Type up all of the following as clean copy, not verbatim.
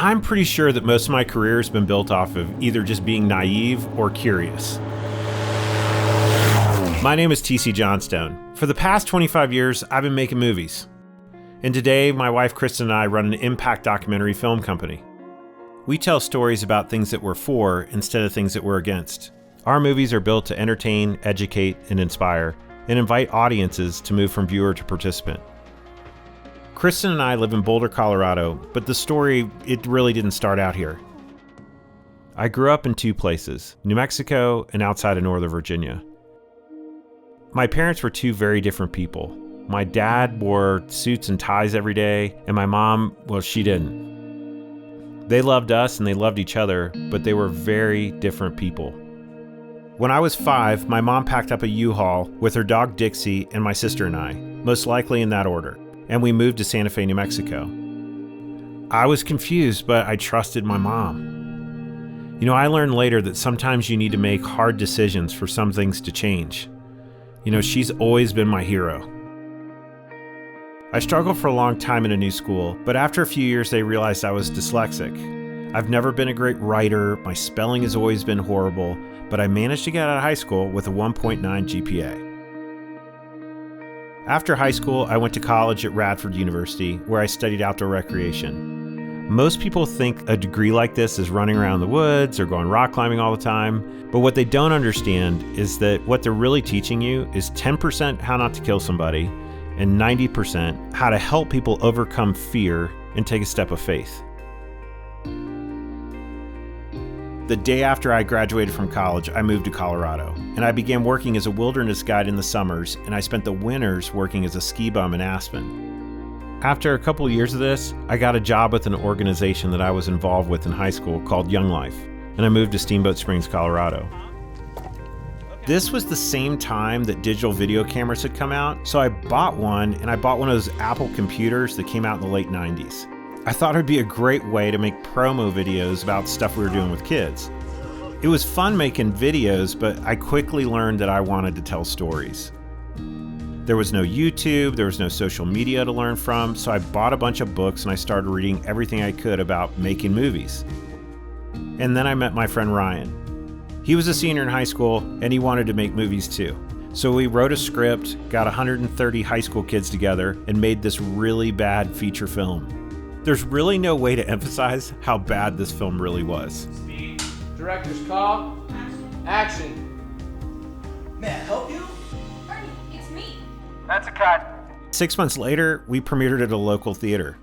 I'm pretty sure that most of my career has been built off of either just being naive or curious. My name is TC Johnstone. For the past 25 years, I've been making movies. And today, my wife Kristen and I run an impact documentary film company. We tell stories about things that we're for instead of things that we're against. Our movies are built to entertain, educate, and inspire, and invite audiences to move from viewer to participant. Kristen and I live in Boulder, Colorado, but the story, it really didn't start out here. I grew up in two places, New Mexico and outside of Northern Virginia. My parents were two very different people. My dad wore suits and ties every day, and my mom, well, she didn't. They loved us and they loved each other, but they were very different people. When I was 5, my mom packed up a U-Haul with her dog Dixie and my sister and I, most likely in that order, and we moved to Santa Fe, New Mexico. I was confused, but I trusted my mom. I learned later that sometimes you need to make hard decisions for some things to change. She's always been my hero. I struggled for a long time in a new school, but after a few years they realized I was dyslexic. I've never been a great writer, my spelling has always been horrible, but I managed to get out of high school with a 1.9 GPA. After high school, I went to college at Radford University, where I studied outdoor recreation. Most people think a degree like this is running around the woods or going rock climbing all the time, but what they don't understand is that what they're really teaching you is 10% how not to kill somebody, and 90% how to help people overcome fear and take a step of faith. The day after I graduated from college, I moved to Colorado, and I began working as a wilderness guide in the summers, and I spent the winters working as a ski bum in Aspen. After a couple years of this, I got a job with an organization that I was involved with in high school called Young Life, and I moved to Steamboat Springs, Colorado. This was the same time that digital video cameras had come out, so I bought one, and I bought one of those Apple computers that came out in the late 90s. I thought it would be a great way to make promo videos about stuff we were doing with kids. It was fun making videos, but I quickly learned that I wanted to tell stories. There was no YouTube, there was no social media to learn from, so I bought a bunch of books and I started reading everything I could about making movies. And then I met my friend Ryan. He was a senior in high school and he wanted to make movies too. So we wrote a script, got 130 high school kids together, and made this really bad feature film. There's really no way to emphasize how bad this film really was. Speed. Director's call. Action. May I help you? Ernie, it's me. That's a cut. 6 months later, we premiered at a local theater.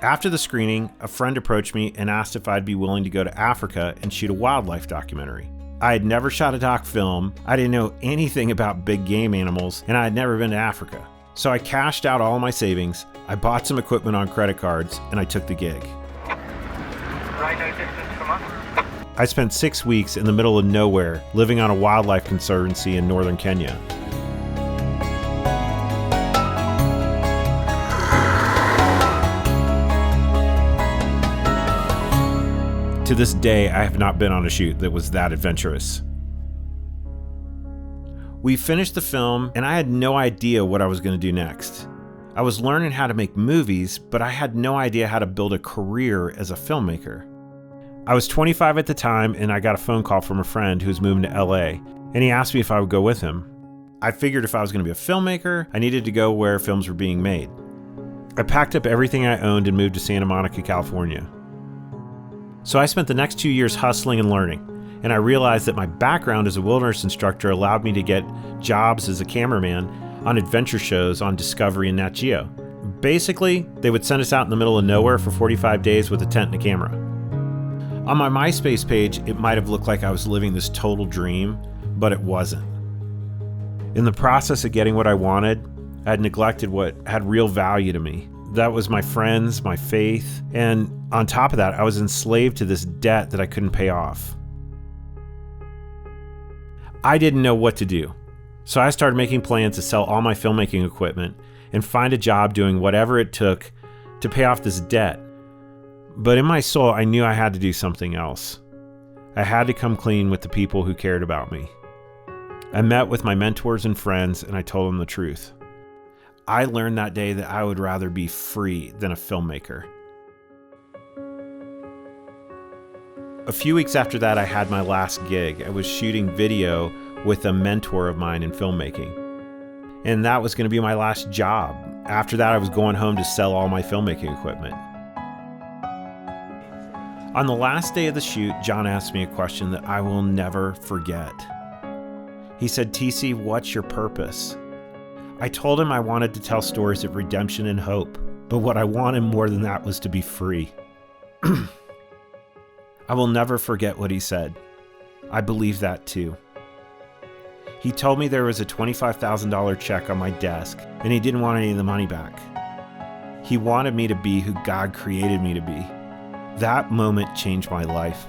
After the screening, a friend approached me and asked if I'd be willing to go to Africa and shoot a wildlife documentary. I had never shot a doc film, I didn't know anything about big game animals, and I had never been to Africa. So I cashed out all my savings, I bought some equipment on credit cards, and I took the gig. Right, no distance from us. I spent 6 weeks in the middle of nowhere, living on a wildlife conservancy in northern Kenya. To this day, I have not been on a shoot that was that adventurous. We finished the film, and I had no idea what I was going to do next. I was learning how to make movies, but I had no idea how to build a career as a filmmaker. I was 25 at the time, and I got a phone call from a friend who was moving to LA, and he asked me if I would go with him. I figured if I was going to be a filmmaker, I needed to go where films were being made. I packed up everything I owned and moved to Santa Monica, California. So I spent the next 2 years hustling and learning. And I realized that my background as a wilderness instructor allowed me to get jobs as a cameraman on adventure shows on Discovery and Nat Geo. Basically, they would send us out in the middle of nowhere for 45 days with a tent and a camera. On my MySpace page, it might have looked like I was living this total dream, but it wasn't. In the process of getting what I wanted, I had neglected what had real value to me. That was my friends, my faith, and on top of that, I was enslaved to this debt that I couldn't pay off. I didn't know what to do, so I started making plans to sell all my filmmaking equipment and find a job doing whatever it took to pay off this debt. But in my soul, I knew I had to do something else. I had to come clean with the people who cared about me. I met with my mentors and friends and I told them the truth. I learned that day that I would rather be free than a filmmaker. A few weeks after that, I had my last gig. I was shooting video with a mentor of mine in filmmaking. And that was going to be my last job. After that, I was going home to sell all my filmmaking equipment. On the last day of the shoot, John asked me a question that I will never forget. He said, "TC, what's your purpose?" I told him I wanted to tell stories of redemption and hope, but what I wanted more than that was to be free. I will never forget what he said. I believe that too. He told me there was a $25,000 check on my desk, and he didn't want any of the money back. He wanted me to be who God created me to be. That moment changed my life.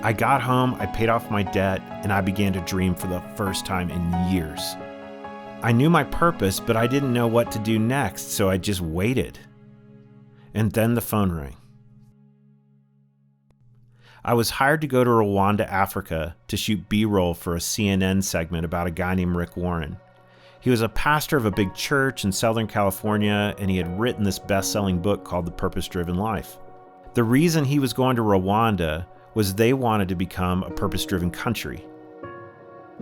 I got home, I paid off my debt, and I began to dream for the first time in years. I knew my purpose, but I didn't know what to do next, so I just waited. And then the phone rang. I was hired to go to Rwanda, Africa, to shoot B-roll for a CNN segment about a guy named Rick Warren. He was a pastor of a big church in Southern California, and he had written this best-selling book called The Purpose-Driven Life. The reason he was going to Rwanda was they wanted to become a purpose-driven country.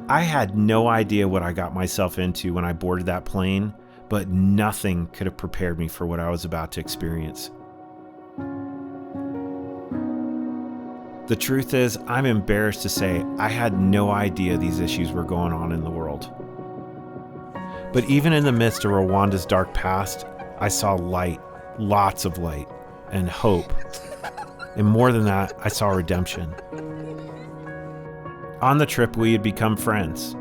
I had no idea what I got myself into when I boarded that plane, but nothing could have prepared me for what I was about to experience. The truth is, I'm embarrassed to say I had no idea these issues were going on in the world. But even in the midst of Rwanda's dark past, I saw light, lots of light, and hope. And more than that, I saw redemption. On the trip, we had become friends.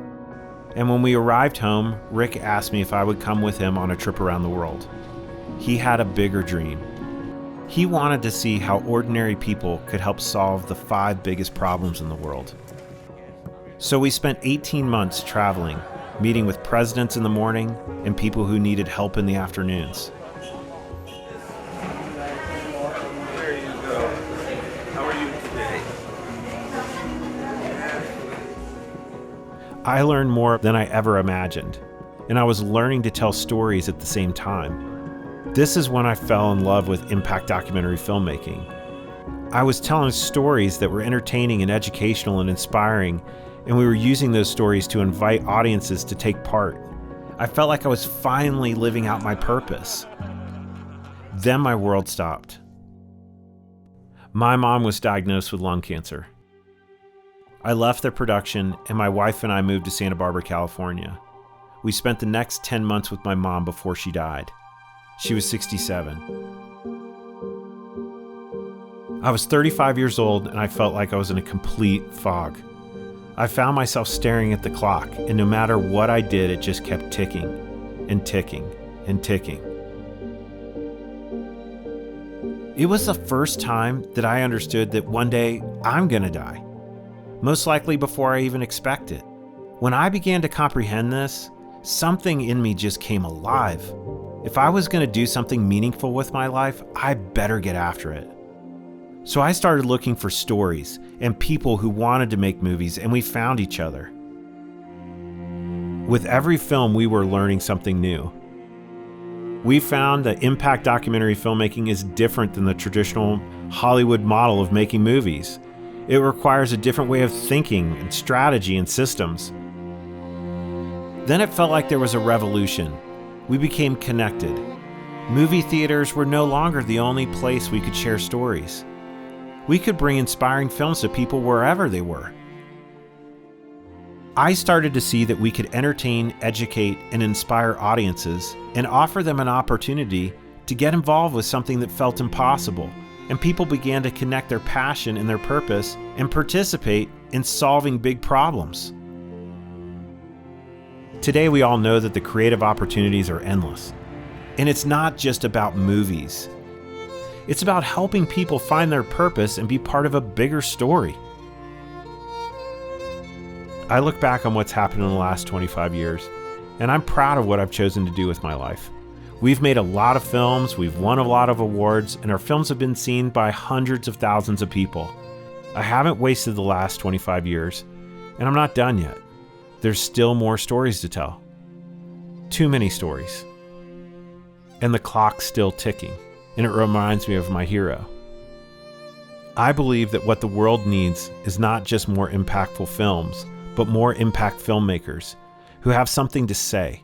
And when we arrived home, Rick asked me if I would come with him on a trip around the world. He had a bigger dream. He wanted to see how ordinary people could help solve the 5 biggest problems in the world. So we spent 18 months traveling, meeting with presidents in the morning and people who needed help in the afternoons. There you go. How are you today? I learned more than I ever imagined, and I was learning to tell stories at the same time. This is when I fell in love with impact documentary filmmaking. I was telling stories that were entertaining and educational and inspiring, and we were using those stories to invite audiences to take part. I felt like I was finally living out my purpose. Then my world stopped. My mom was diagnosed with lung cancer. I left the production, and my wife and I moved to Santa Barbara, California. We spent the next 10 months with my mom before she died. She was 67. I was 35 years old, and I felt like I was in a complete fog. I found myself staring at the clock, and no matter what I did, it just kept ticking and ticking and ticking. It was the first time that I understood that one day I'm gonna die, most likely before I even expect it. When I began to comprehend this, something in me just came alive. If I was gonna do something meaningful with my life, I better get after it. So I started looking for stories and people who wanted to make movies, and we found each other. With every film, we were learning something new. We found that impact documentary filmmaking is different than the traditional Hollywood model of making movies. It requires a different way of thinking and strategy and systems. Then it felt like there was a revolution. We became connected. Movie theaters were no longer the only place we could share stories. We could bring inspiring films to people wherever they were. I started to see that we could entertain, educate, and inspire audiences and offer them an opportunity to get involved with something that felt impossible, and people began to connect their passion and their purpose and participate in solving big problems. Today, we all know that the creative opportunities are endless. And it's not just about movies. It's about helping people find their purpose and be part of a bigger story. I look back on what's happened in the last 25 years, and I'm proud of what I've chosen to do with my life. We've made a lot of films, we've won a lot of awards, and our films have been seen by hundreds of thousands of people. I haven't wasted the last 25 years, and I'm not done yet. There's still more stories to tell. Too many stories. And the clock's still ticking, and it reminds me of my hero. I believe that what the world needs is not just more impactful films, but more impact filmmakers who have something to say.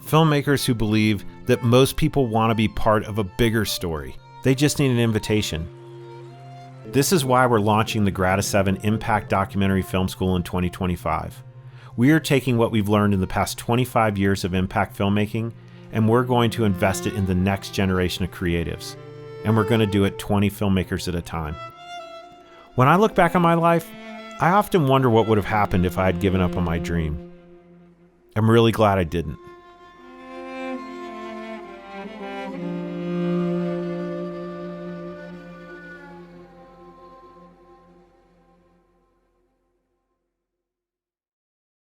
Filmmakers who believe that most people want to be part of a bigger story. They just need an invitation. This is why we're launching the Grata 7 Impact Documentary Film School in 2025. We are taking what we've learned in the past 25 years of impact filmmaking, and we're going to invest it in the next generation of creatives. And we're going to do it 20 filmmakers at a time. When I look back on my life, I often wonder what would have happened if I had given up on my dream. I'm really glad I didn't.